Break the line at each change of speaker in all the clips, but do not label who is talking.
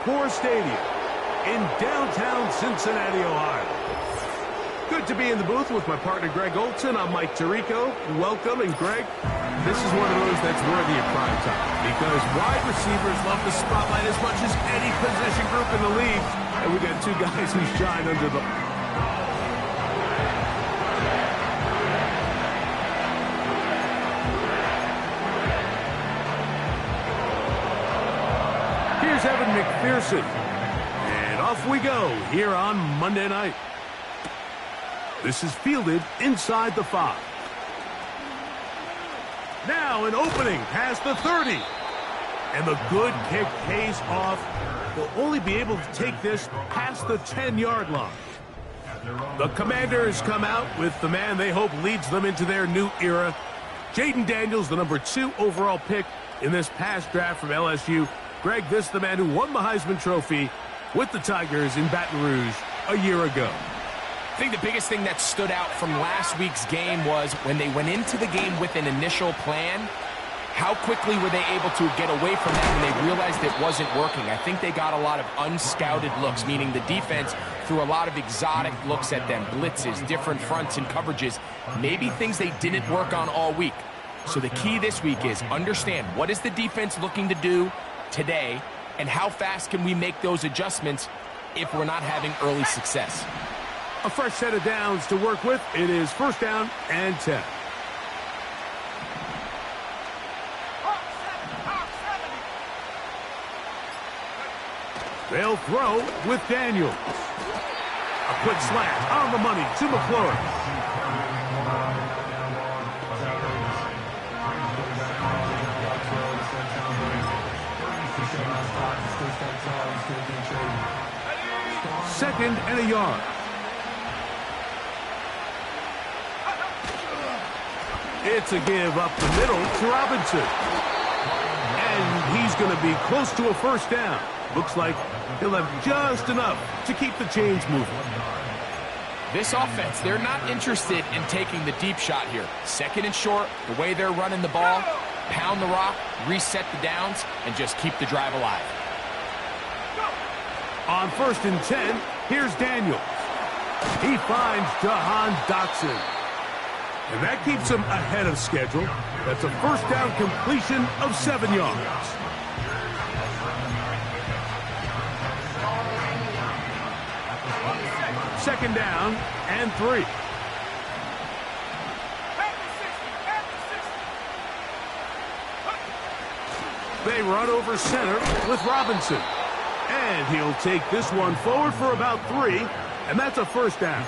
Core Stadium in downtown Cincinnati, Ohio. Good to be in the booth with my partner, Greg Olson. I'm Mike Tirico. Welcome, and Greg, this is one of those that's worthy of prime time because wide receivers love the spotlight as much as any position group in the league. And we got two guys who shine under the... Here's Evan McPherson. And off we go here on Monday night. This is fielded inside the 5. Now an opening past the 30. And the good kick pays off. They'll only be able to take this past the 10-yard line. The Commanders come out with the man they hope leads them into their new era. Jayden Daniels, the number 2 overall pick in this past draft from LSU. Greg, this is the man who won the Heisman Trophy with the Tigers in Baton Rouge a year ago.
I think the biggest thing that stood out from last week's game was when they went into the game with an initial plan, how quickly were they able to get away from that when they realized it wasn't working. I think they got a lot of unscouted looks, meaning the defense threw a lot of exotic looks at them, blitzes, different fronts and coverages, maybe things they didn't work on all week. So the key this week is understand what is the defense looking to do today and how fast can we make those adjustments if we're not having early success.
A fresh set of downs to work with. It is first down and 10. They'll throw with Daniels. A quick slant on the money to McLaurin. Second and a yard. It's a give up the middle to Robinson. And he's going to be close to a first down. Looks like he'll have just enough to keep the chains moving.
This offense, they're not interested in taking the deep shot here. Second and short, the way they're running the ball, pound the rock, reset the downs, and just keep the drive alive.
On first and 10, here's Daniels. He finds Jahan Dotson. And that keeps him ahead of schedule. That's a first down completion of 7 yards. Second down and 3. They run over center with Robinson. And he'll take this one forward for about 3. And that's a first down.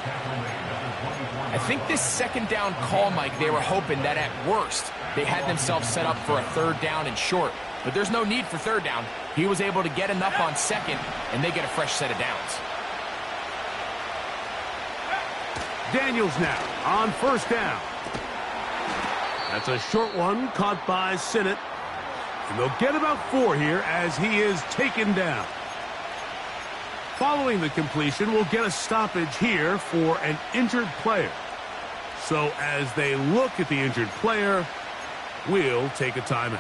I think this second down call, Mike, they were hoping that at worst they had themselves set up for a third down and short. But there's no need for third down. He was able to get enough on second, and they get a fresh set of downs.
Daniels now on first down. That's a short one caught by Sinnott. And they'll get about 4 here as he is taken down. Following the completion, we'll get a stoppage here for an injured player. So as they look at the injured player, we'll take a timeout.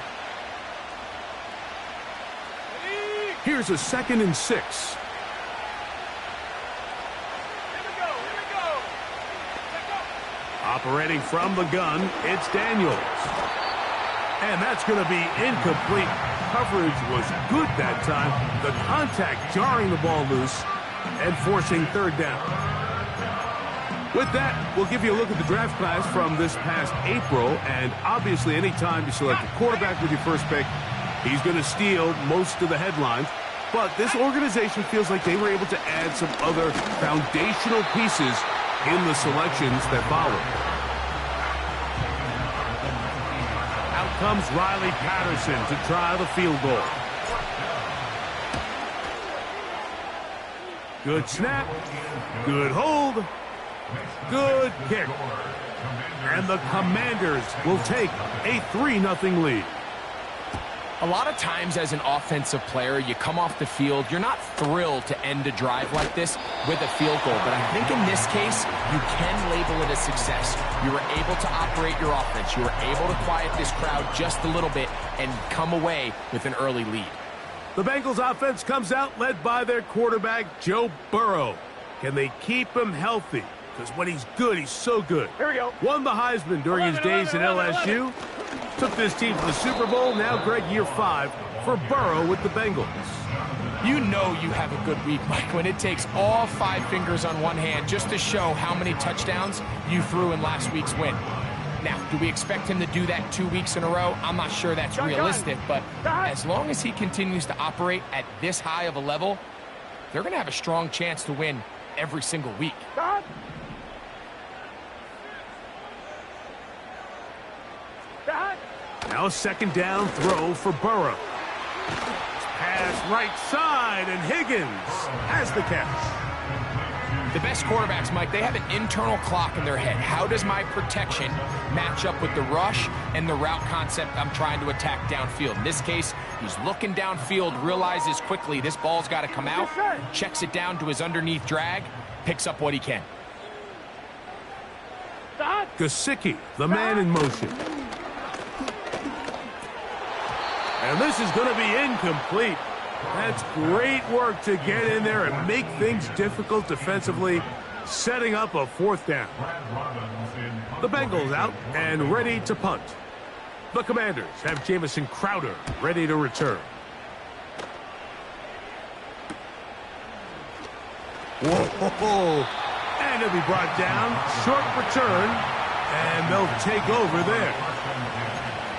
Here's a second and 6. Operating from the gun, it's Daniels. And that's going to be incomplete. Coverage was good that time. The contact jarring the ball loose and forcing third down. With that, we'll give you a look at the draft class from this past April. And obviously, anytime you select a quarterback with your first pick, he's going to steal most of the headlines. But this organization feels like they were able to add some other foundational pieces in the selections that follow. Out comes Riley Patterson to try the field goal. Good snap. Good hold. Good kick. And the Commanders will take a 3-0 lead.
A lot of times as an offensive player, you come off the field, you're not thrilled to end a drive like this with a field goal. But I think in this case, you can label it a success. You were able to operate your offense. You were able to quiet this crowd just a little bit and come away with an early lead.
The Bengals offense comes out led by their quarterback, Joe Burrow. Can they keep him healthy? Because when he's good, he's so good.
Here we go.
Won the Heisman during his days at LSU. Took this team to the Super Bowl. Now, Greg, year 5 for Burrow with the Bengals.
You know you have a good week, Mike, when it takes all 5 fingers on one hand just to show how many touchdowns you threw in last week's win. Now, do we expect him to do that 2 weeks in a row? I'm not sure that's realistic, but as long as he continues to operate at this high of a level, they're going to have a strong chance to win every single week.
Now a second down throw for Burrow. Pass right side, and Higgins has the catch.
The best quarterbacks, Mike, they have an internal clock in their head. How does my protection match up with the rush and the route concept I'm trying to attack downfield? In this case, he's looking downfield, realizes quickly this ball's got to come out, checks it down to his underneath drag, picks up what he can.
Gesicki, the man in motion. And this is going to be incomplete. That's great work to get in there and make things difficult defensively, setting up a 4th down. The Bengals out and ready to punt. The Commanders have Jamison Crowder ready to return. Whoa! And he'll be brought down. Short return, and they'll take over there.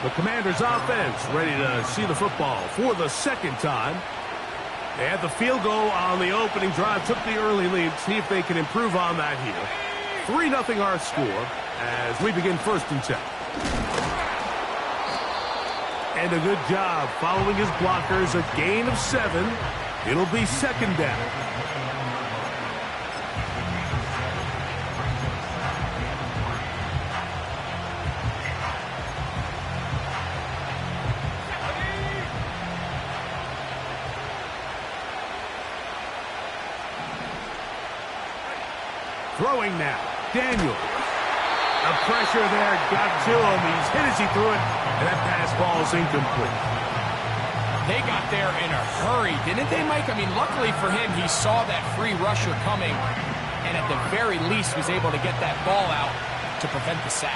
The Commanders' offense ready to see the football for the second time. They had the field goal on the opening drive, took the early lead. See if they can improve on that here. 3-0 our score as we begin 1st and 10. And a good job following his blockers. A gain of 7. It'll be 2nd down. Throwing now, Daniels. The pressure there got to him. He's hit as he threw it, and that pass ball is incomplete.
They got there in a hurry, didn't they, Mike? I mean, luckily for him, he saw that free rusher coming, and at the very least was able to get that ball out to prevent the sack.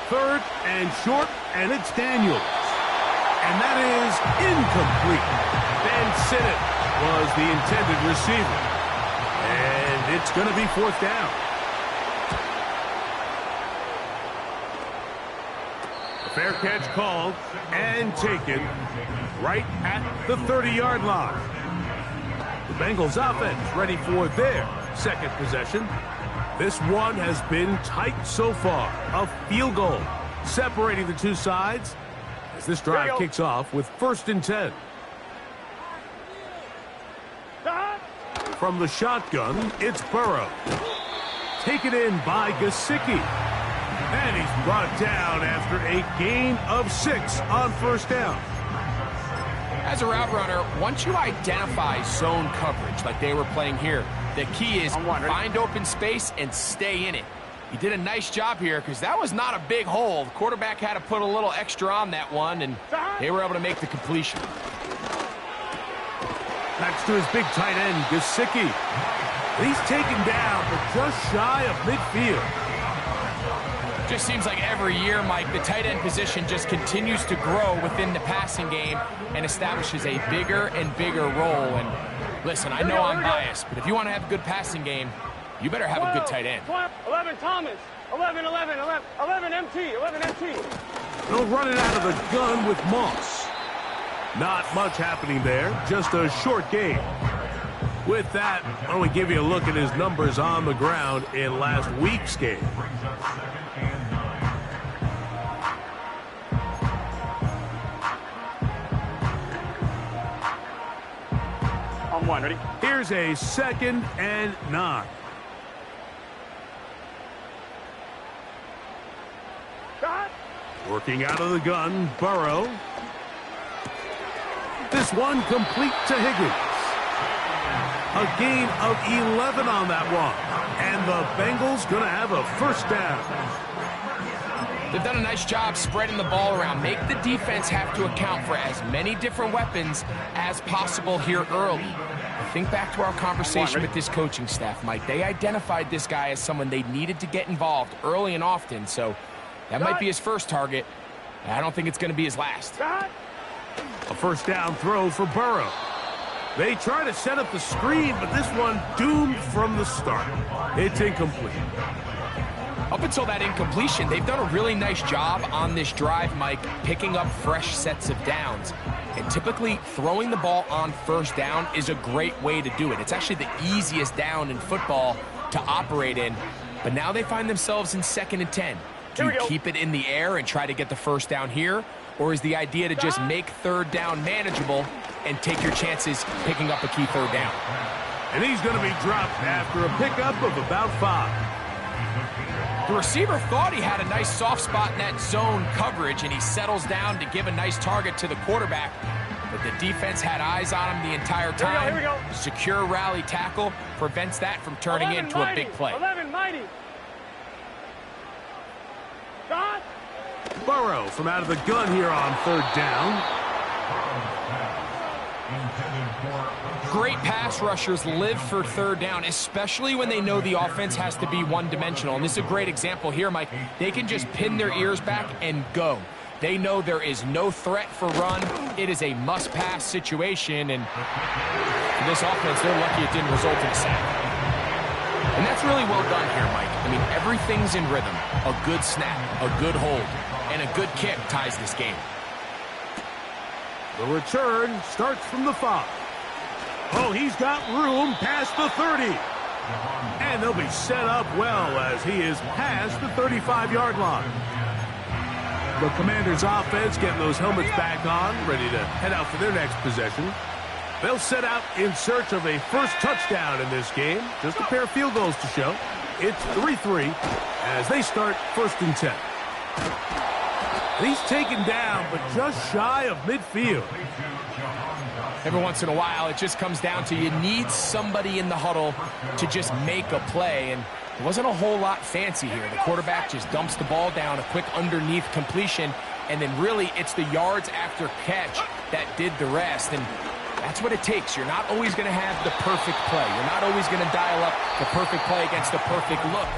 Third and short, and it's Daniels. And that is incomplete. Ben Sinnott was the intended receiver. And it's going to be 4th down. A fair catch called and taken right at the 30-yard line. The Bengals offense ready for their 2nd possession. This one has been tight so far. A field goal separating the two sides. As this drive kicks off with 1st and 10. From the shotgun, it's Burrow. Taken in by Gesicki. And he's brought down after a gain of 6 on 1st down.
As a route runner, once you identify zone coverage like they were playing here, the key is find open space and stay in it. He did a nice job here because that was not a big hole. The quarterback had to put a little extra on that one, and they were able to make the completion.
Next to his big tight end, Gesicki. He's taken down, but just shy of midfield.
Just seems like every year, Mike, the tight end position just continues to grow within the passing game and establishes a bigger and bigger role. And listen, I know I'm biased, but if you want to have a good passing game, you better have a good tight end.
11 Thomas, 11 MT, 11 MT.
They'll run it out of the gun with Moss. Not much happening there, just a short game. With that, why don't we give you a look at his numbers on the ground in last week's game.
On 1, ready?
Here's a 2nd and 9. Working out of the gun, Burrow. This one complete to Higgins. A gain of 11 on that one. And the Bengals going to have a 1st down.
They've done a nice job spreading the ball around. Make the defense have to account for as many different weapons as possible here early. Think back to our conversation with this coaching staff, Mike. They identified this guy as someone they needed to get involved early and often, so that might be his first target. I don't think it's going to be his last.
A first down throw for Burrow. They try to set up the screen, but this one doomed from the start. It's incomplete.
Up until that incompletion, they've done a really nice job on this drive, Mike, picking up fresh sets of downs. And typically, throwing the ball on first down is a great way to do it. It's actually the easiest down in football to operate in. But now they find themselves in 2nd and 10. Do you keep it in the air and try to get the first down here? Or is the idea to just make 3rd down manageable and take your chances picking up a key 3rd down?
And he's going to be dropped after a pickup of about 5.
The receiver thought he had a nice soft spot in that zone coverage, and he settles down to give a nice target to the quarterback. But the defense had eyes on him the entire time.
Here we go.
Secure rally tackle prevents that from turning into a big play.
11 mighty. God.
Burrow from out of the gun here on 3rd down.
Great pass rushers live for 3rd down, especially when they know the offense has to be one-dimensional. And this is a great example here, Mike. They can just pin their ears back and go. They know there is no threat for run. It is a must-pass situation, and for this offense, they're lucky it didn't result in a sack. And that's really well done here, Mike. I mean, everything's in rhythm. A good snap, a good hold, and a good kick ties this game.
The return starts from the 5. Oh, he's got room past the 30. And they'll be set up well as he is past the 35-yard line. The Commanders' offense getting those helmets back on, ready to head out for their next possession. They'll set out in search of a first touchdown in this game. Just a pair of field goals to show. It's 3-3 as they start 1st and 10. And he's taken down, but just shy of midfield.
Every once in a while, it just comes down to you need somebody in the huddle to just make a play, and it wasn't a whole lot fancy here. The quarterback just dumps the ball down, a quick underneath completion, and then really it's the yards after catch that did the rest, and that's what it takes. You're not always going to have the perfect play. You're not always going to dial up the perfect play against the perfect look.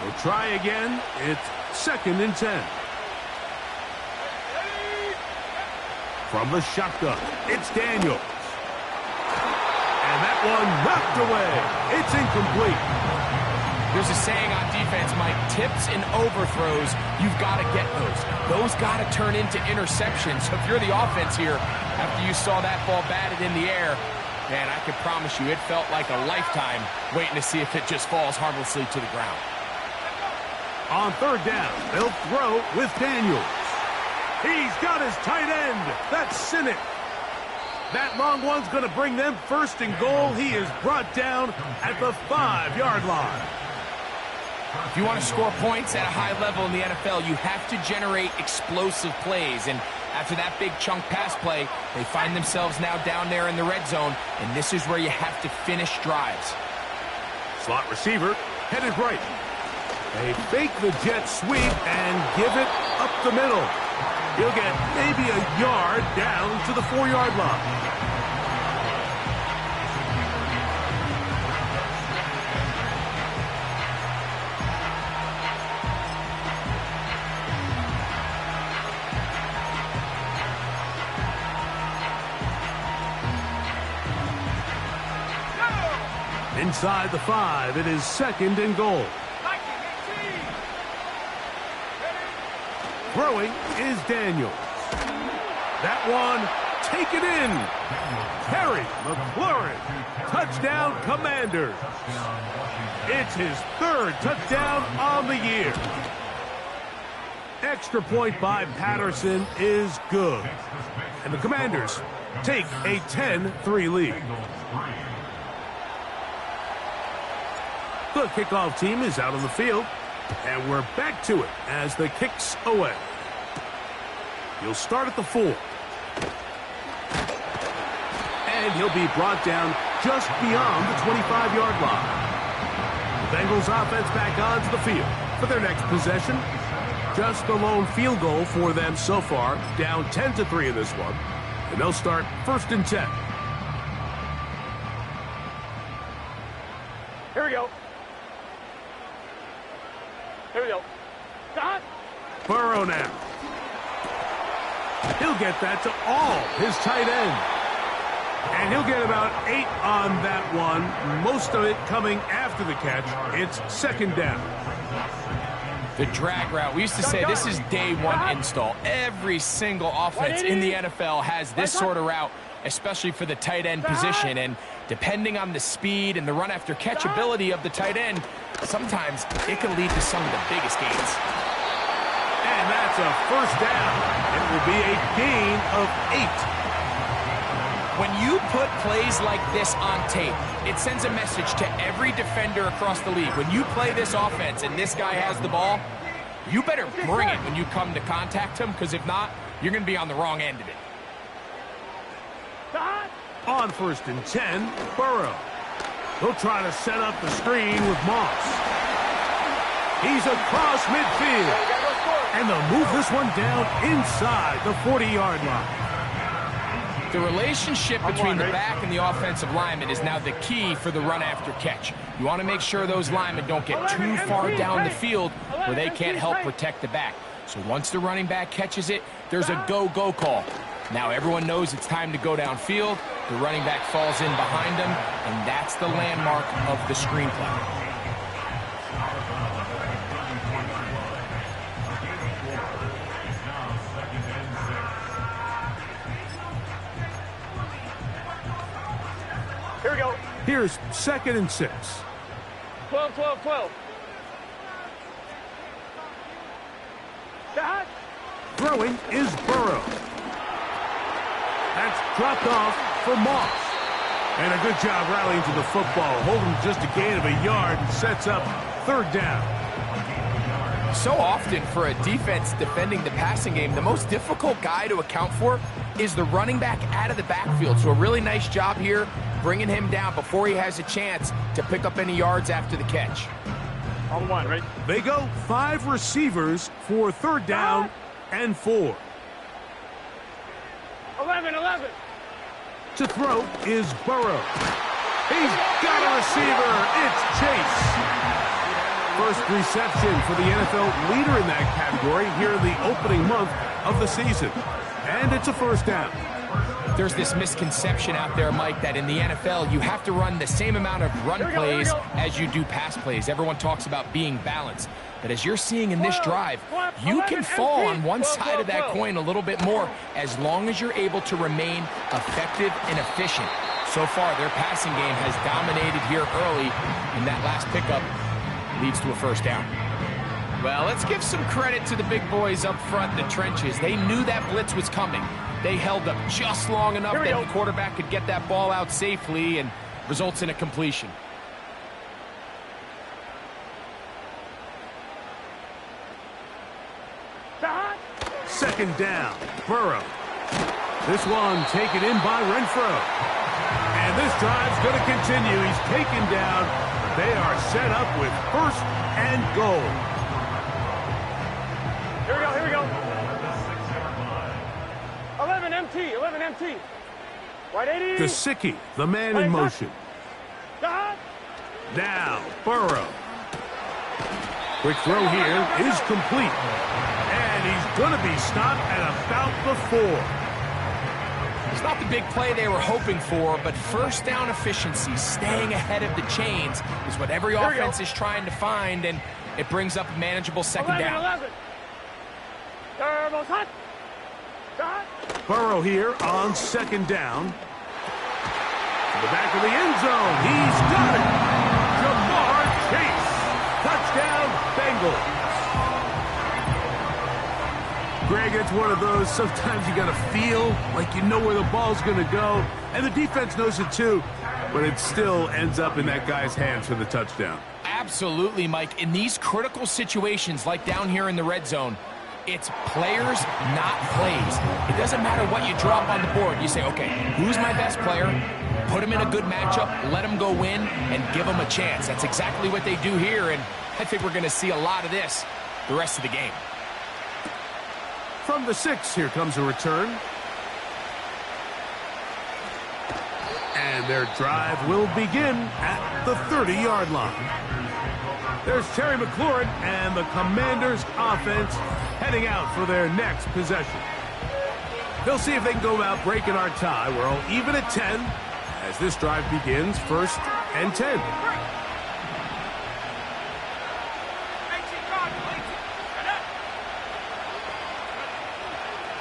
We'll try again. It's 2nd and 10. From the shotgun, it's Daniels. And that one knocked away. It's incomplete.
There's a saying on defense, Mike, tips and overthrows, you've got to get those. Those got to turn into interceptions. So if you're the offense here, after you saw that ball batted in the air, man, I can promise you it felt like a lifetime waiting to see if it just falls harmlessly to the ground.
On 3rd down, they'll throw with Daniels. He's got his tight end. That's Sinnott. That long one's going to bring them 1st and goal. He is brought down at the 5-yard line.
If you want to score points at a high level in the NFL, you have to generate explosive plays. And after that big chunk pass play, they find themselves now down there in the red zone, and this is where you have to finish drives.
Slot receiver headed right. They fake the jet sweep and give it up the middle. He'll get maybe a yard down to the 4-yard line. Inside the 5, it is 2nd and goal. Throwing is Daniels. That one taken in. Terry McLaurin. Touchdown, Commanders. It's his 3rd touchdown on the year. Extra point by Patterson is good. And the Commanders take a 10-3 lead. The kickoff team is out on the field. And we're back to it as the kick's away. He'll start at the 4. And he'll be brought down just beyond the 25-yard line. The Bengals offense back onto the field for their next possession. Just the lone field goal for them so far, down 10-3 in this one. And they'll start 1st and 10.
Here we go. Here we go. Stop.
Burrow now. He'll get that to all his tight end. And he'll get about 8 on that one, most of it coming after the catch. It's 2nd down.
The drag route. We used to say this is day one install. Every single offense in the NFL has this sort of route, especially for the tight end position. And depending on the speed and the run after catch ability of the tight end, sometimes it can lead to some of the biggest gains.
And that's a 1st down. It will be a gain of 8.
When you put plays like this on tape, it sends a message to every defender across the league. When you play this offense and this guy has the ball, you better bring it when you come to contact him, because if not, you're going to be on the wrong end of it.
On 1st and 10, Burrow. He'll try to set up the screen with Moss. He's across midfield. And they'll move this one down inside the 40-yard line.
The relationship between the back and the offensive lineman is now the key for the run after catch. You want to make sure those linemen don't get too far down the field where they can't help protect the back. So once the running back catches it, there's a go-go call. Now everyone knows it's time to go downfield. The running back falls in behind him, and that's the landmark of the screenplay.
Here we go.
Here's 2nd and 6.
12, 12, 12. Stop.
Throwing is Burrow. That's dropped off for Moss. And a good job rallying to the football, holding just a gain of a yard, and sets up 3rd down.
So often for a defense defending the passing game, the most difficult guy to account for is the running back out of the backfield. So a really nice job here bringing him down before he has a chance to pick up any yards after the catch.
On 1, right?
They go 5 receivers for 3rd down and 4.
11, 11.
To throw is Burrow. He's got a receiver. It's Chase. First reception for the NFL leader in that category here in the opening month of the season. And it's a 1st down.
There's this misconception out there, Mike, that in the NFL you have to run the same amount of run plays as you do pass plays. Everyone talks about being balanced. But as you're seeing in this drive, you can fall on one side of that coin a little bit more as long as you're able to remain effective and efficient. So far, their passing game has dominated here early, and that last pickup leads to a 1st down. Well, let's give some credit to the big boys up front in the trenches. They knew that blitz was coming. They held up just long enough that the quarterback could get that ball out safely, and results in a completion.
Stop.
2nd down, Burrow. This one taken in by Renfro. And this drive's going to continue. He's taken down. They are set up with 1st and goal.
Here we go, here we go. 11 MT, 11 MT. Right 80.
Gesicki, the man in motion.
Stop.
Now, Burrow. Quick throw here is complete. And he's going to be stopped at about the 4.
It's not the big play they were hoping for, but 1st down efficiency, staying ahead of the chains, is what every offense is trying to find, and it brings up a manageable 2nd down.
11. Turbo's hot. Stop.
Burrow here on 2nd down. To the back of the end zone. He's got it. Jamar Chase. Touchdown, Bengals. Greg, it's one of those, sometimes you got to feel like you know where the ball's going to go, and the defense knows it too, but it still ends up in that guy's hands for the touchdown.
Absolutely, Mike. In these critical situations, like down here in the red zone, it's players, not plays. It doesn't matter what you drop on the board. You say, okay, who's my best player? Put him in a good matchup, let him go win, and give him a chance. That's exactly what they do here, and I think we're going to see a lot of this the rest of the game.
From the 6, here comes a return. And their drive will begin at the 30-yard line. There's Terry McLaurin and the Commanders' offense heading out for their next possession. They'll see if they can go about breaking our tie. We're all even at 10 as this drive begins, 1st and 10.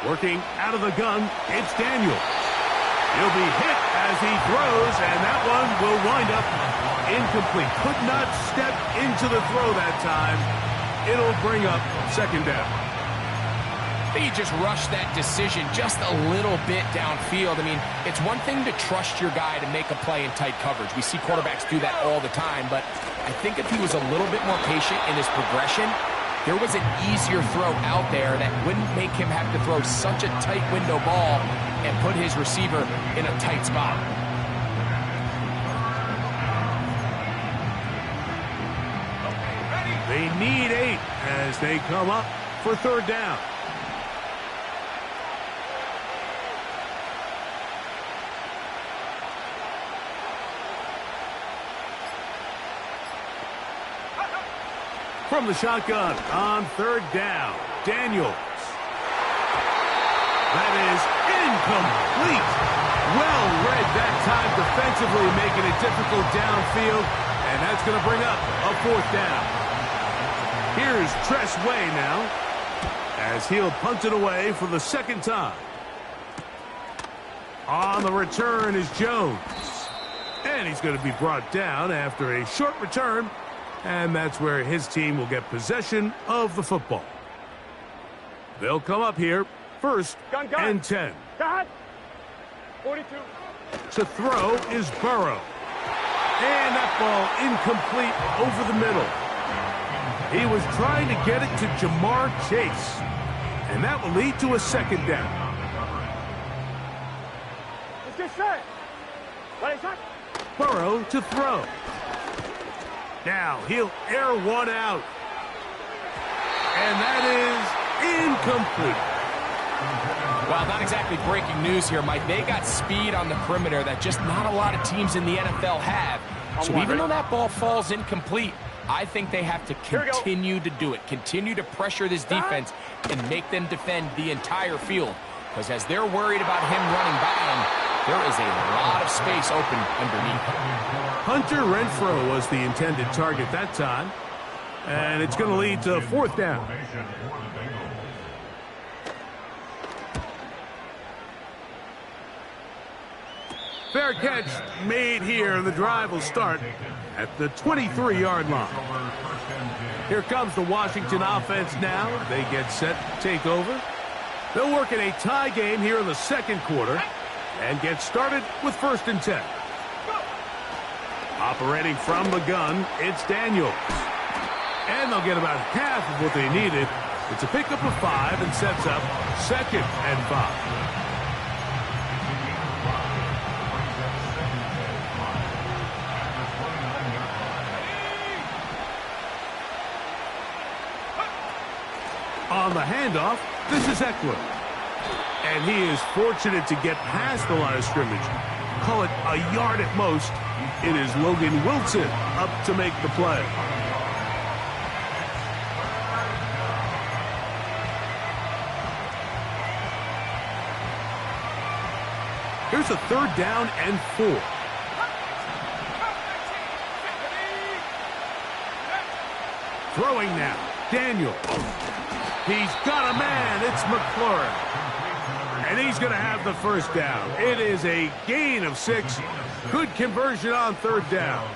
Working out of the gun, it's Daniels. He'll be hit as he throws, and that one will wind up incomplete. Could not step into the throw that time. It'll bring up 2nd down.
He just rushed that decision just a little bit downfield. I mean, it's one thing to trust your guy to make a play in tight coverage. We see quarterbacks do that all the time, but I think if he was a little bit more patient in his progression, there was an easier throw out there that wouldn't make him have to throw such a tight window ball and put his receiver in a tight spot.
They need 8 as they come up for 3rd down. From the shotgun on 3rd down, Daniels. That is incomplete. Well read that time defensively, making it difficult downfield, and that's going to bring up a 4th down. Here's Tress Way now, as he'll punt it away for the 2nd time. On the return is Jones, and he's going to be brought down after a short return, and that's where his team will get possession of the football. They'll come up here, 1st and 10.
42.
To throw is Burrow. And that ball incomplete over the middle. He was trying to get it to Jamar Chase. And that will lead to a 2nd down.
Let's get set. What is that?
Burrow to throw. Now he'll air one out. And that is incomplete.
Well, not exactly breaking news here, Mike. They got speed on the perimeter that just not a lot of teams in the NFL have. So even though that ball falls incomplete, I think they have to continue to do it. Continue to pressure this defense and make them defend the entire field. Because as they're worried about him running by them, there is a lot of space open underneath.
Hunter Renfrow was the intended target that time. And it's going to lead to 4th down. Fair catch made here, and the drive will start at the 23-yard line. Here comes the Washington offense now. They get set to take over. They'll work in a tie game here in the 2nd quarter and get started with 1st and 10. Operating from the gun, it's Daniels. And they'll get about half of what they needed. It's a pickup of 5 and sets up 2nd and 5. On the handoff, this is Eckler. And he is fortunate to get past the line of scrimmage. Call it a yard at most. It is Logan Wilson up to make the play. Here's a 3rd down and 4. Throwing now, Daniel. He's got a man. It's McLaurin. And he's going to have the 1st down. It is a gain of 6. Good conversion on 3rd down.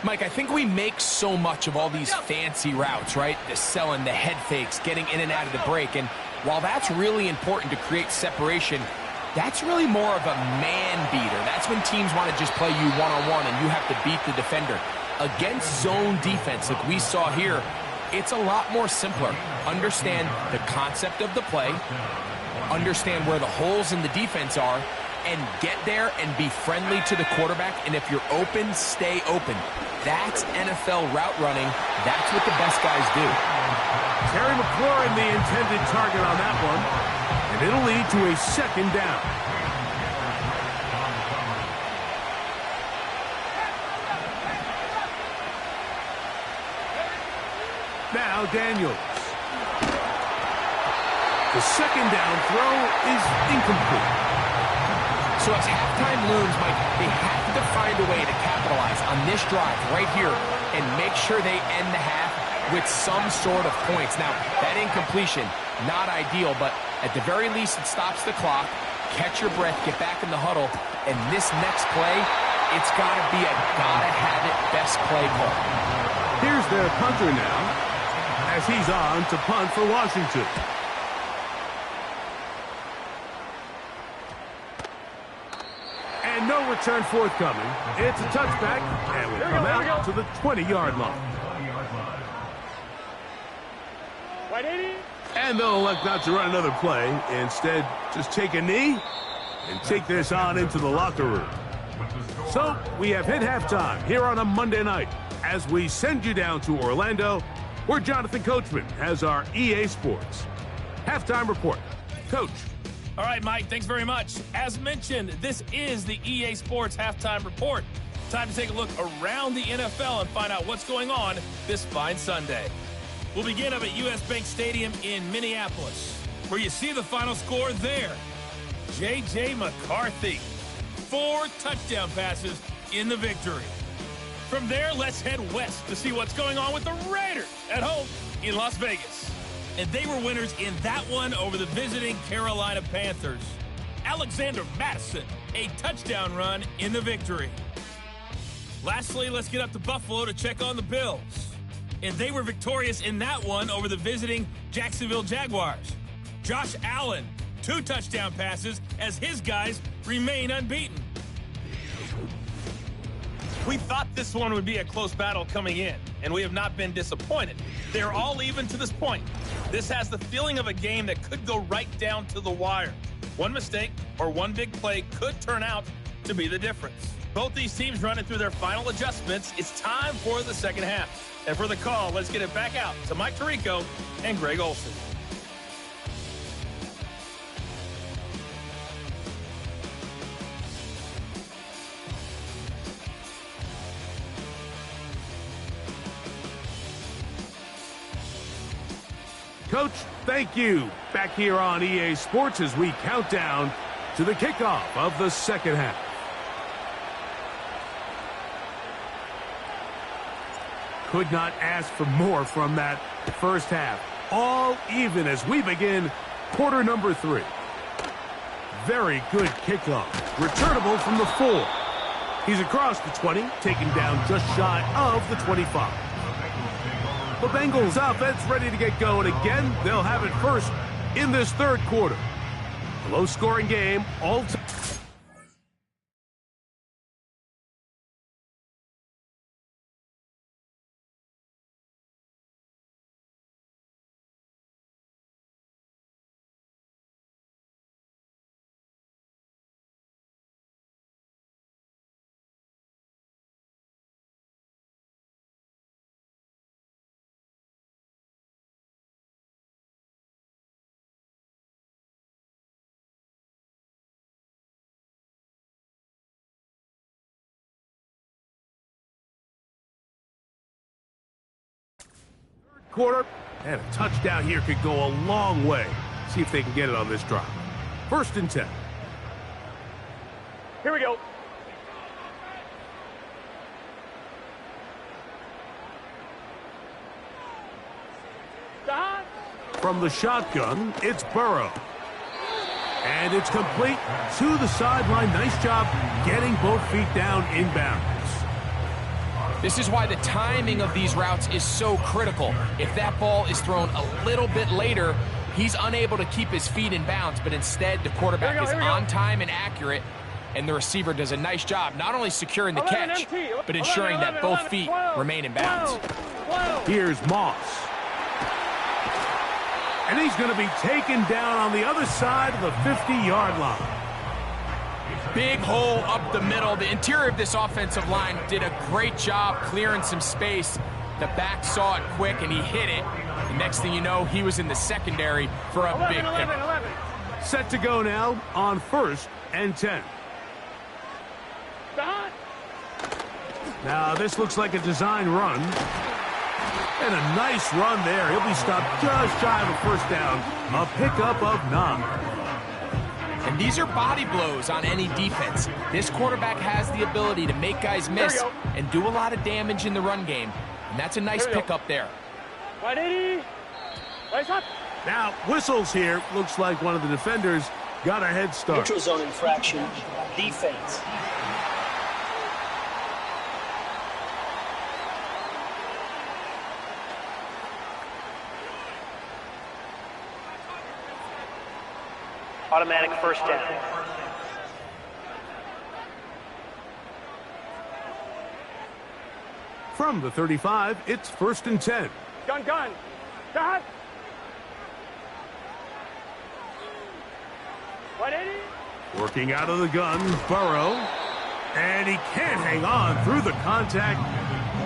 Mike, I think we make so much of all these fancy routes, right? The selling, the head fakes, getting in and out of the break. And while that's really important to create separation, that's really more of a man beater. That's when teams want to just play you one-on-one and you have to beat the defender. Against zone defense like we saw here, it's a lot more simpler. Understand the concept of the play, understand where the holes in the defense are, and get there and be friendly to the quarterback. And if you're open, stay open. That's NFL route running. That's what the best guys do.
Terry McLaurin, the intended target on that one, and it'll lead to a second down. Now Daniels. The second down throw is incomplete.
So as halftime looms, Mike, they have to find a way to capitalize on this drive right here and make sure they end the half with some sort of points. Now, that incompletion, not ideal, but at the very least, it stops the clock. Catch your breath, get back in the huddle, and this next play, it's got to be a gotta-have-it best play call.
Here's their punter now, as he's on to punt for Washington. And no return forthcoming. It's a touchback, and we'll come out to the 20-yard line. And they'll elect not to run another play. Instead, just take a knee and take this on into the locker room. So, we have hit halftime here on a Monday night as we send you down to Orlando, where Jonathan Coachman has our EA Sports halftime report. Coach.
All right, Mike, thanks very much. As mentioned, this is the EA Sports halftime report. Time to take a look around the NFL and find out what's going on this fine Sunday. We'll begin up at US Bank Stadium in Minneapolis, where you see the final score there. J.J. McCarthy, 4 touchdown passes in the victory. From there, let's head west to see what's going on with the Raiders at home in Las Vegas. And they were winners in that one over the visiting Carolina Panthers. Alexander Mattison, a touchdown run in the victory. Lastly, let's get up to Buffalo to check on the Bills. And they were victorious in that one over the visiting Jacksonville Jaguars. Josh Allen, 2 touchdown passes as his guys remain unbeaten. We thought this one would be a close battle coming in, and we have not been disappointed. They're all even to this point. This has the feeling of a game that could go right down to the wire. One mistake or one big play could turn out to be the difference. Both these teams running through their final adjustments. It's time for the second half. And for the call, let's get it back out to Mike Tirico and Greg Olsen.
Coach, thank you. Back here on EA Sports as we count down to the kickoff of the second half. Could not ask for more from that first half. All even as we begin quarter number 3. Very good kickoff. Returnable from the 4. He's across the 20, taken down just shy of the 25. The Bengals offense ready to get going again. They'll have it first in this third quarter. A low-scoring game all time. Quarter, and a touchdown here could go a long way. See if they can get it on this drive. 1st and 10.
Here we go.
From the shotgun, it's Burrow. And it's complete to the sideline. Nice job getting both feet down inbounds.
This is why the timing of these routes is so critical. If that ball is thrown a little bit later, he's unable to keep his feet in bounds, but instead the quarterback is on time and accurate, and the receiver does a nice job not only securing the
11
catch,
MT.
but ensuring
11,
that both
11,
feet
12,
remain in bounds.
12.
Here's Moss. And he's going to be taken down on the other side of the 50-yard line.
Big hole up the middle. The interior of this offensive line did a great job clearing some space. The back saw it quick, and he hit it. The next thing you know, he was in the secondary for a
11,
big
11,
pick.
11.
Set to go now on 1st and 10.
Behind.
Now, this looks like a design run. And a nice run there. He'll be stopped just shy of a first down. A pickup of 9.
And these are body blows on any defense. This quarterback has the ability to make guys miss and do a lot of damage in the run game. And that's a nice pickup there.
180. Right up.
Now, whistles here. Looks like one of the defenders got a head start.
Neutral zone infraction, defense. Automatic first down.
From the 35, it's 1st and 10.
Gun. Behind. 180.
Working out of the gun, Burrow. And he can't hang on through the contact.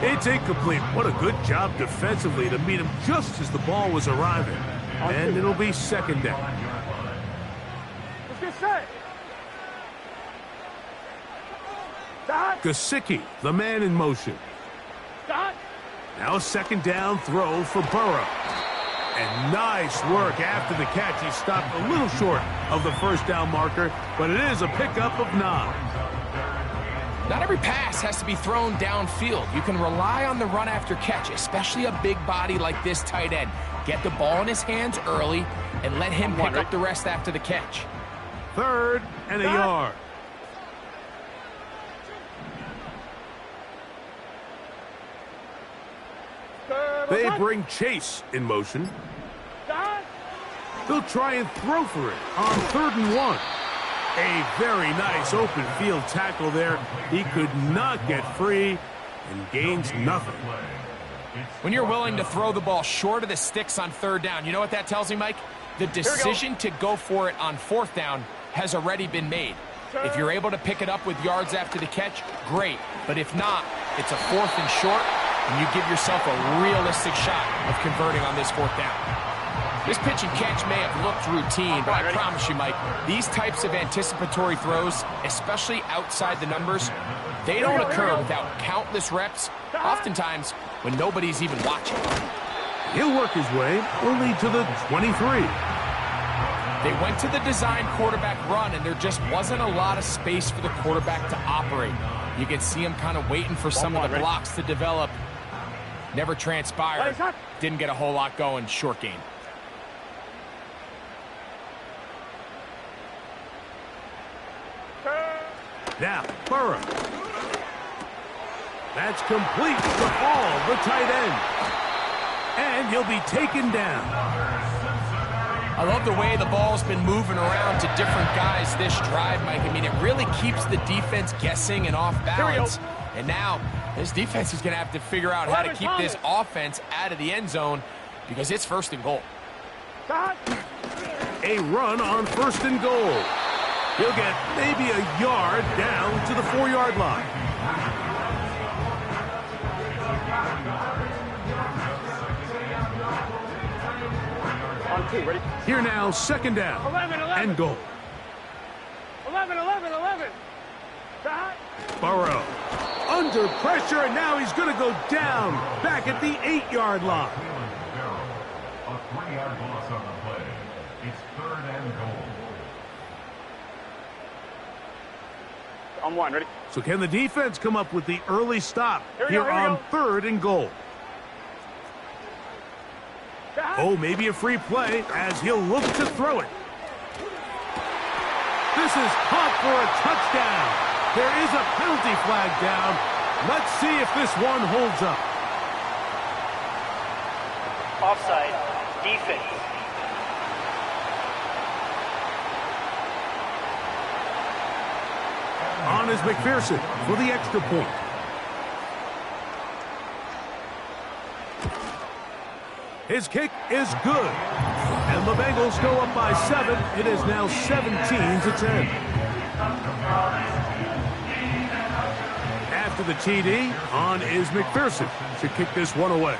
It's incomplete. What a good job defensively to meet him just as the ball was arriving. And it'll be 2nd down.
Let's get set. Behind.
Gesicki, the man in motion.
Behind.
Now a 2nd down throw for Burrow. And nice work after the catch. He stopped a little short of the first down marker, but it is a pickup of 9.
Not every pass has to be thrown downfield. You can rely on the run after catch, especially a big body like this tight end. Get the ball in his hands early and let him pick up the rest after the catch.
3rd and a yard. They bring Chase in motion.
Behind.
They'll try and throw for it on 3rd and 1. A very nice open field tackle there. He could not get free and gains nothing.
When you're willing to throw the ball short of the sticks on 3rd down, you know what that tells me, Mike? The decision to go for it on 4th down has already been made. If you're able to pick it up with yards after the catch, great. But if not, it's a 4th and short, and you give yourself a realistic shot of converting on this 4th down. This pitch and catch may have looked routine, but I promise you, Mike, these types of anticipatory throws, especially outside the numbers, they don't occur without countless reps, oftentimes when nobody's even watching.
He'll work his way only to the 23.
They went to the design quarterback run, and there just wasn't a lot of space for the quarterback to operate. You can see him kind of waiting for some of the blocks to develop. Never transpired. Didn't get a whole lot going. Short game.
Now, Burrow. That's complete to all the tight end. And he'll be taken down.
I love the way the ball's been moving around to different guys this drive, Mike. I mean, it really keeps the defense guessing and off balance. And now, this defense is going to have to figure out how to keep this offense out of the end zone because it's 1st and goal.
A run on 1st and goal. He'll get maybe a yard down to the 4-yard line.
On 2, ready?
Here now, 2nd down
11.
and goal.
11. Behind.
Burrow under pressure, and now he's going to go down back at the 8-yard line.
A 3-yard loss on the play. It's 3rd and goal.
On 1, ready?
So can the defense come up with the early stop here
we
on
go.
3rd and goal? Oh, maybe a free play as he'll look to throw it. This is caught for a touchdown. There is a penalty flag down. Let's see if this one holds up.
Offside, defense.
on is McPherson for the extra point. His kick is good. And the Bengals go up by 7. It is now 17-10. After the TD, on is McPherson to kick this one away.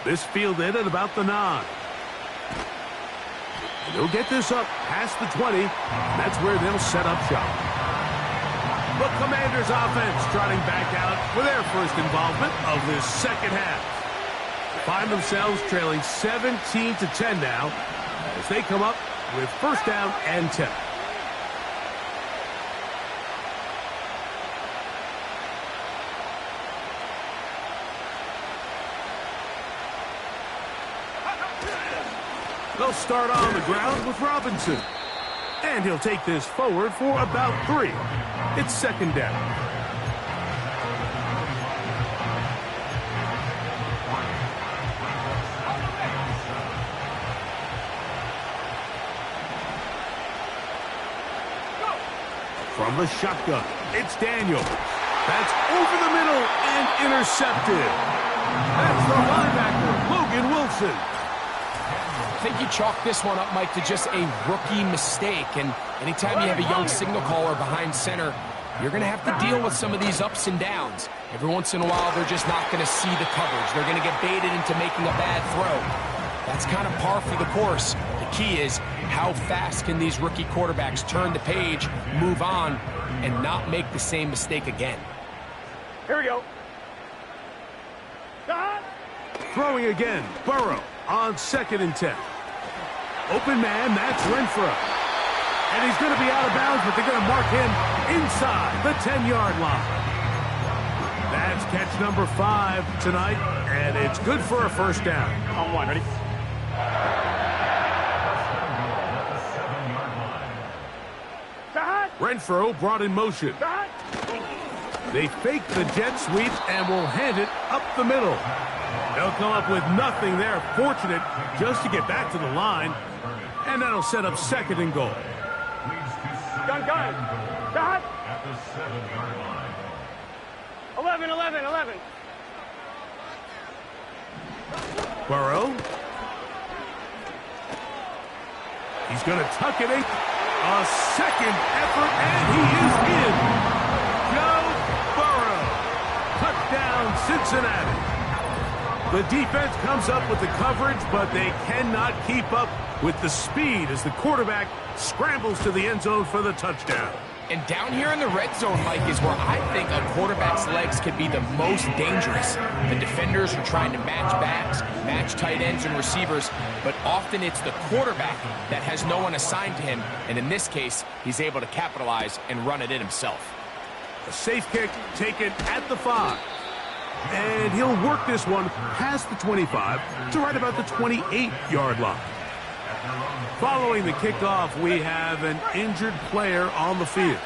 This fielded at about the 9. And they'll get this up past the 20. That's where they'll set up shop. The Commanders' offense trotting back out for their first involvement of this second half. Find themselves trailing 17-10 now as they come up with first down and 10. They'll start on the ground with Robinson. And he'll take this forward for about 3. It's second down. From the shotgun, it's Daniels. That's over the middle and intercepted. That's the linebacker, Logan Wilson.
I think you chalk this one up, Mike, to just a rookie mistake. And anytime you have a young signal caller behind center, you're going to have to deal with some of these ups and downs. Every once in a while, they're just not going to see the coverage. They're going to get baited into making a bad throw. That's kind of par for the course. The key is how fast can these rookie quarterbacks turn the page, move on, and not make the same mistake again.
Here we go.
Throwing again, Burrow on 2nd and 10. Open man, that's Renfro. And he's going to be out of bounds, but they're going to mark him inside the 10-yard line. That's catch number 5 tonight, and it's good for a first down.
On 1, ready?
Renfro brought in motion. They fake the jet sweep and will hand it up the middle. They'll come up with nothing there. Fortunate just to get back to the line. And that'll set up 2nd and goal.
Gun.
At the 7-yard line.
11.
Burrow. He's going to tuck it in. A second effort, and he is in. Joe Burrow. Touchdown, Cincinnati. The defense comes up with the coverage, but they cannot keep up with the speed as the quarterback scrambles to the end zone for the touchdown.
And down here in the red zone, Mike, is where I think a quarterback's legs could be the most dangerous. The defenders are trying to match backs, match tight ends and receivers, but often it's the quarterback that has no one assigned to him, and in this case, he's able to capitalize and run it in himself.
A safe kick taken at the 5. And he'll work this one past the 25 to right about the 28-yard line. Following the kickoff, we have an injured player on the field.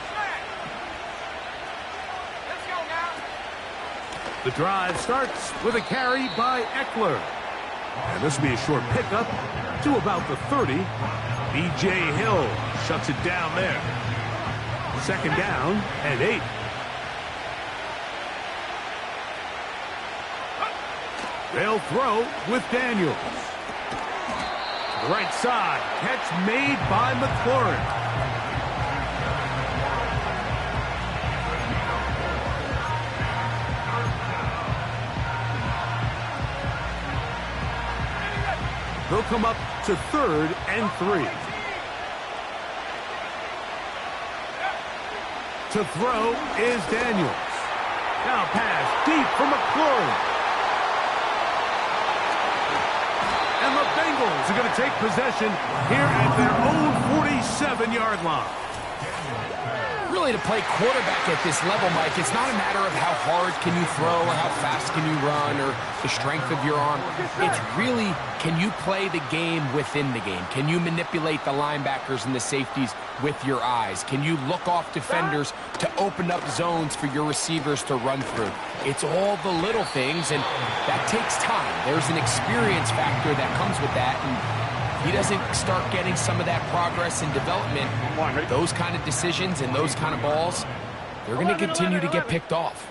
The drive starts with a carry by Eckler. And this will be a short pickup to about the 30. B.J. Hill shuts it down there. 2nd down and 8. They'll throw with Daniels. To the right side, catch made by McLaurin. They'll come up to 3rd and 3. To throw is Daniels. Now pass deep for McLaurin. And the Bengals are going to take possession here at their own 47-yard line.
Really, to play quarterback at this level, Mike, it's not a matter of how hard can you throw or how fast can you run or the strength of your arm. It's really, can you play the game within the game? Can you manipulate the linebackers and the safeties with your eyes? Can you look off defenders to open up zones for your receivers to run through? It's all the little things, and that takes time. There's an experience factor that comes with that, and if he doesn't start getting some of that progress and development, those kind of decisions and those kind of balls, they're going to continue to get picked off.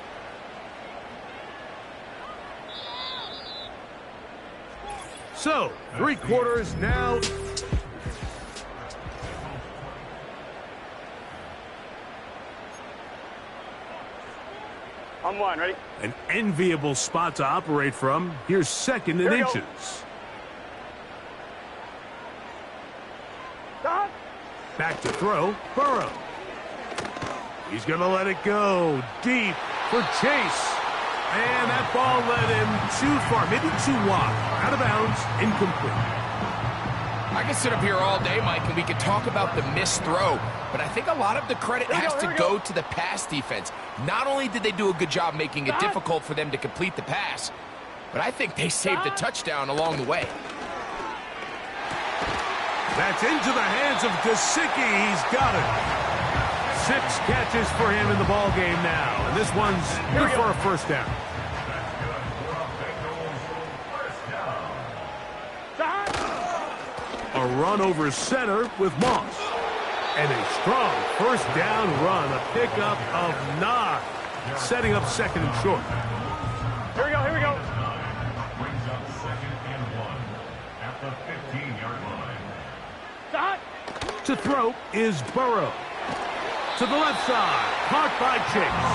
So, 3 quarters now.
On 1, ready?
An enviable spot to operate from. Here's 2nd and
Here we go.
inches.
Stop.
Back to throw, Burrow. He's going to let it go deep for Chase. And that ball led him too far, maybe too wide. Out of bounds, incomplete.
I could sit up here all day, Mike, and we could talk about the missed throw, but I think a lot of the credit has to go to the pass defense. Not only did they do a good job making it difficult for them to complete the pass, but I think they saved a touchdown along the way.
That's into the hands of Gesicki. He's got it. 6 catches for him in the ball game now, and this one's good for a first down. A run over center with Moss. And a strong first down run, a pickup of 9, setting up 2nd and short.
Here we go, here we go.
Brings up 2nd and 1 at the 15-yard line.
Stop.
To throw is Burrow. To the left side, caught by Chase.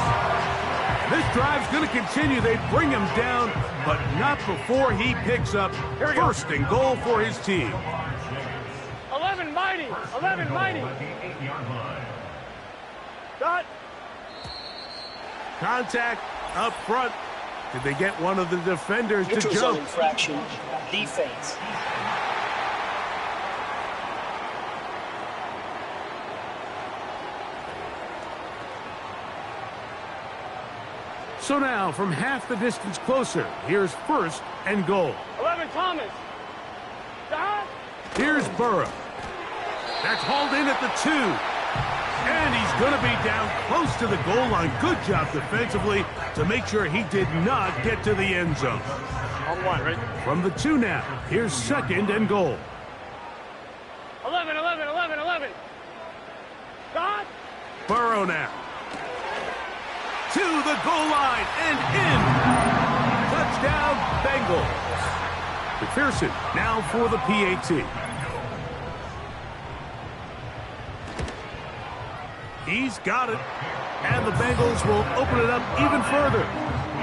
This drive's going to continue. They bring him down, but not before he picks up 1st and goal for his team.
11 mighty. 11 mighty.
At the 8-yard line.
Stop.
Contact up front. Did they get one of the defenders to
Neutral zone
jump?
infraction. Defense.
So now, from half the distance closer, here's 1st and goal.
11 Thomas. Stop.
Here's Burrow. That's hauled in at the 2. And he's going to be down close to the goal line. Good job defensively to make sure he did not get to the end zone.
On 1, ready?
From the 2 now, here's 2nd and goal.
11, 11, 11, 11. Stop.
Burrow now. To the goal line and in. Touchdown, Bengals. McPherson now for the PAT. He's got it. And the Bengals will open it up even further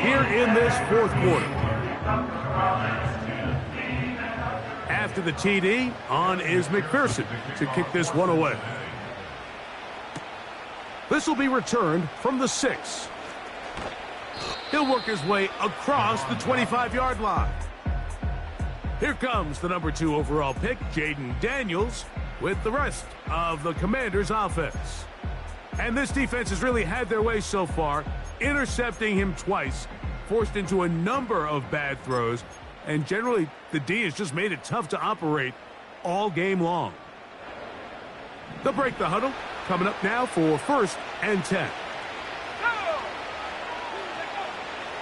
here in this 4th quarter. After the TD, on is McPherson to kick this one away. This will be returned from the 6. He'll work his way across the 25-yard line. Here comes the number 2 overall pick, Jayden Daniels, with the rest of the Commanders' offense. And this defense has really had their way so far, intercepting him twice, forced into a number of bad throws, and generally the D has just made it tough to operate all game long. They'll break the huddle, coming up now for 1st and 10.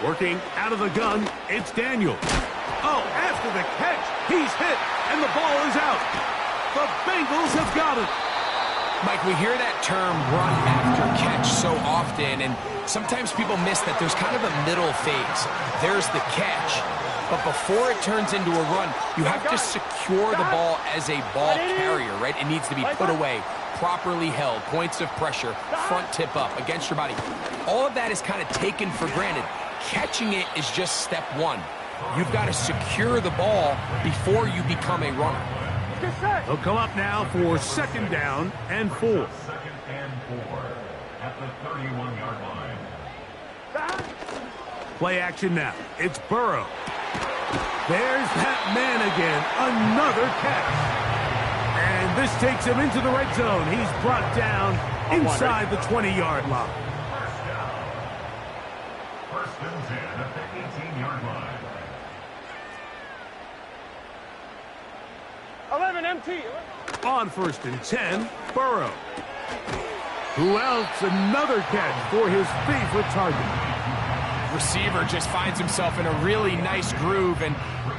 Working out of the gun, it's Daniels. Oh, after the catch, he's hit, and the ball is out. The Bengals have got it.
Mike, we hear that term run after catch so often, and sometimes people miss that there's kind of a middle phase. There's the catch, but before it turns into a run, you have to secure the ball as a ball carrier, right? It needs to be put away, properly held, points of pressure, front tip up against your body. All of that is kind of taken for granted. Catching it is just step 1. You've got to secure the ball before you become a runner.
They'll come up now for 2nd down and 4.
2nd and 4 at the 31-yard line.
Play action now. It's Burrow. There's that man again. Another catch. And this takes him into the red zone. He's brought down inside the 20-yard line.
1st and 10 at the 18-yard line.
11 MT.
On 1st and 10, Burrow. Who else? Another catch for his favorite target.
Receiver just finds himself in a really nice groove, and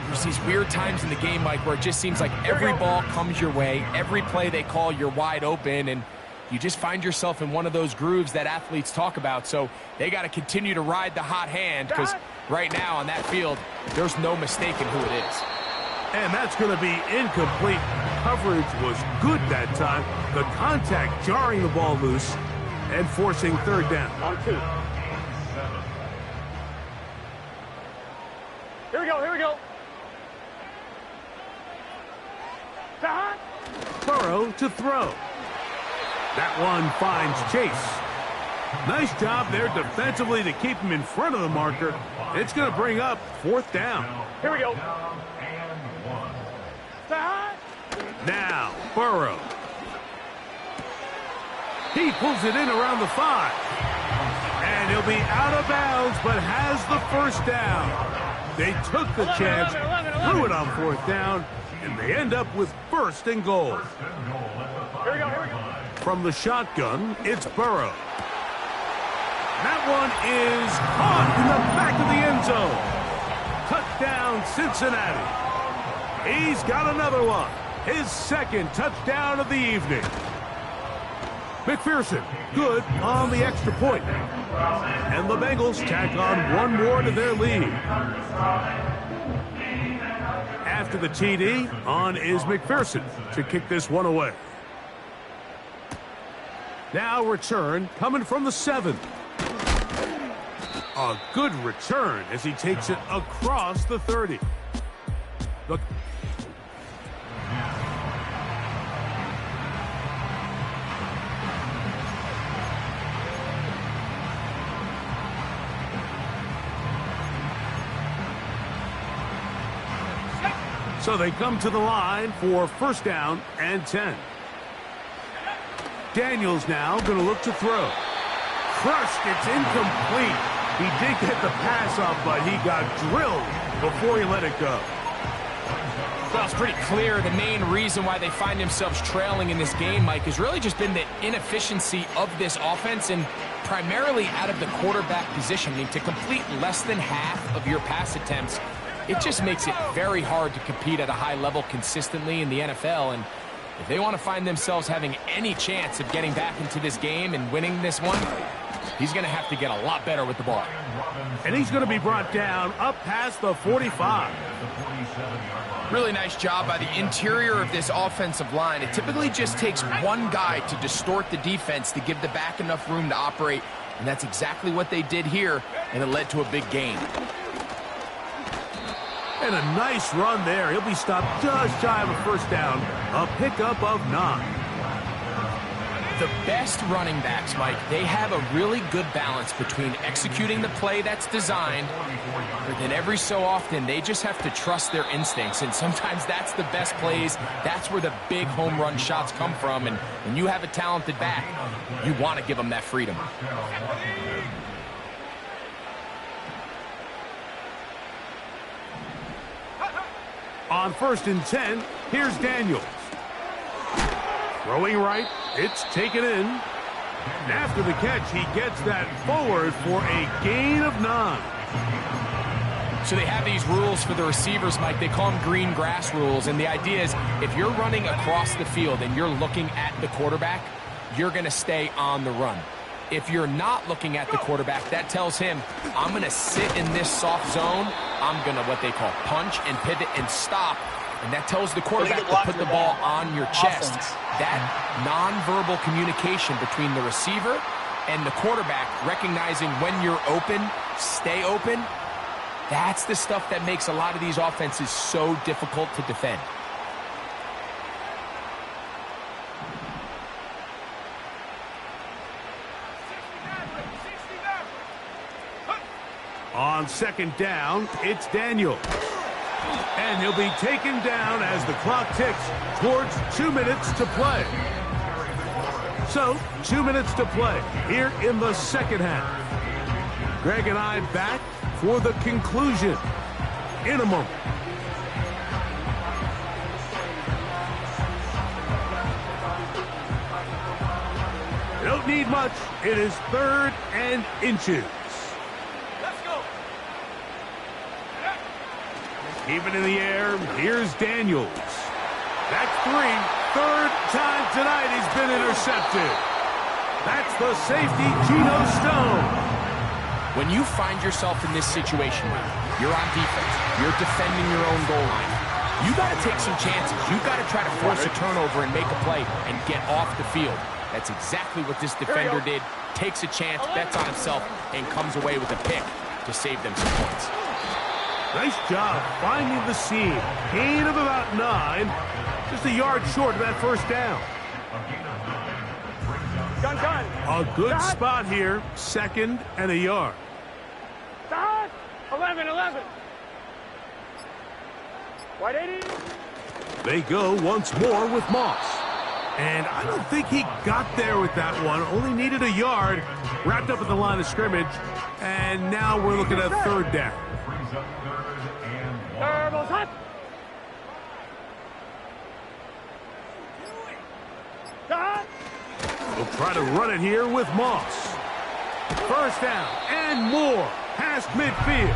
There's these weird times in the game, Mike, where it just seems like every ball comes your way, every play they call, you're wide open, and you just find yourself in one of those grooves that athletes talk about. So they got to continue to ride the hot hand, because right now on that field, there's no mistaking who it is.
And that's going to be incomplete. Coverage was good that time. The contact jarring the ball loose and forcing third down.
On 2. Here we go, here we go.
Burrow to throw. That one finds Chase. Nice job there defensively to keep him in front of the marker. It's going to bring up fourth down.
Here we go.
Now, Burrow. He pulls it in around the 5. And he'll be out of bounds, but has the first down. They took the chance, threw it on fourth down, and they end up with first and goal.
Here we go, here we go.
From the shotgun, it's Burrow. That one is caught in the back of the end zone. Touchdown, Cincinnati. He's got another one. His second touchdown of the evening. McPherson, good on the extra point. And the Bengals tack on one more to their lead. After the TD, on is McPherson to kick this one away. Now return coming from the 7. A good return as he takes it across the 30. Look. So they come to the line for first down and 10. Daniels now going to look to throw. Crushed, it's incomplete. He did get the pass off, but he got drilled before he let it go.
Well, it's pretty clear the main reason why they find themselves trailing in this game, Mike, has really just been the inefficiency of this offense and primarily out of the quarterback position. I mean, to complete less than half of your pass attempts, it just makes it very hard to compete at a high level consistently in the NFL. And if they want to find themselves having any chance of getting back into this game and winning this one, he's going to have to get a lot better with the ball.
And he's going to be brought down up past the 45.
Really nice job by the interior of this offensive line. It typically just takes one guy to distort the defense to give the back enough room to operate, and that's exactly what they did here, and it led to a big gain.
And a nice run there. He'll be stopped just shy of a first down. A pickup of 9.
The best running backs, Mike, they have a really good balance between executing the play that's designed, but then every so often they just have to trust their instincts, and sometimes that's the best plays. That's where the big home run shots come from, and when you have a talented back, you want to give them that freedom.
On first and 10, here's Daniels. Throwing right, it's taken in. After the catch, he gets that forward for a gain of 9.
So they have these rules for the receivers, Mike. They call them green grass rules, and the idea is if you're running across the field and you're looking at the quarterback, you're going to stay on the run. If you're not looking at the quarterback, that tells him, I'm going to sit in this soft zone. I'm going to what they call punch and pivot and stop. And that tells the quarterback to put the ball on your chest. That nonverbal communication between the receiver and the quarterback, recognizing when you're open, stay open, that's the stuff that makes a lot of these offenses so difficult to defend.
On second down, it's Daniels. And he'll be taken down as the clock ticks towards 2 minutes to play. So, 2 minutes to play here in the second half. Greg and I back for the conclusion in a moment. Don't need much. It is 3rd and inches. Keep it in the air. Here's Daniels. That's 3. Third time tonight he's been intercepted. That's the safety, Geno Stone.
When you find yourself in this situation, you're on defense, you're defending your own goal line, you got to take some chances. You got to try to force a turnover and make a play and get off the field. That's exactly what this defender did. Takes a chance, bets on himself, and comes away with a pick to save them some points.
Nice job finding the seam. Gain of about 9. Just a yard short of that first down.
Gun.
A good spot here. 2nd and a yard.
Stop. 11. White 80.
They go once more with Moss. And I don't think he got there with that one. Only needed a yard. Wrapped up at the line of scrimmage. And now we're looking at 3rd down.
Turbo's hot. Stop.
We'll try to run it here with Moss. First down and more. Past midfield.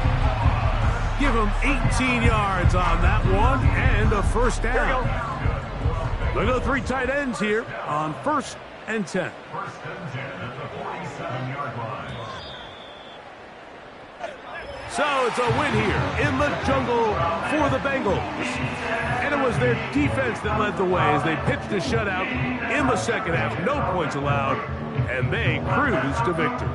Give him 18 yards on that one and a first down. They'll go 3 tight ends here on 1st and 10.
1st and 10 at the 47-yard line.
So it's a win here in the jungle for the Bengals. And it was their defense that led the way as they pitched a shutout in the second half. No points allowed, and they cruised to victory.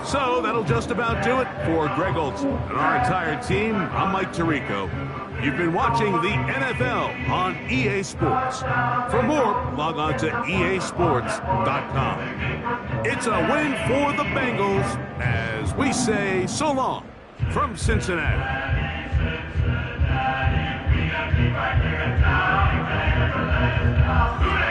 So that'll just about do it for Greg Olsen and our entire team. I'm Mike Tirico. You've been watching the NFL on EA Sports. For more, log on to easports.com. It's a win for the Bengals as we say so long from Cincinnati.
Cincinnati.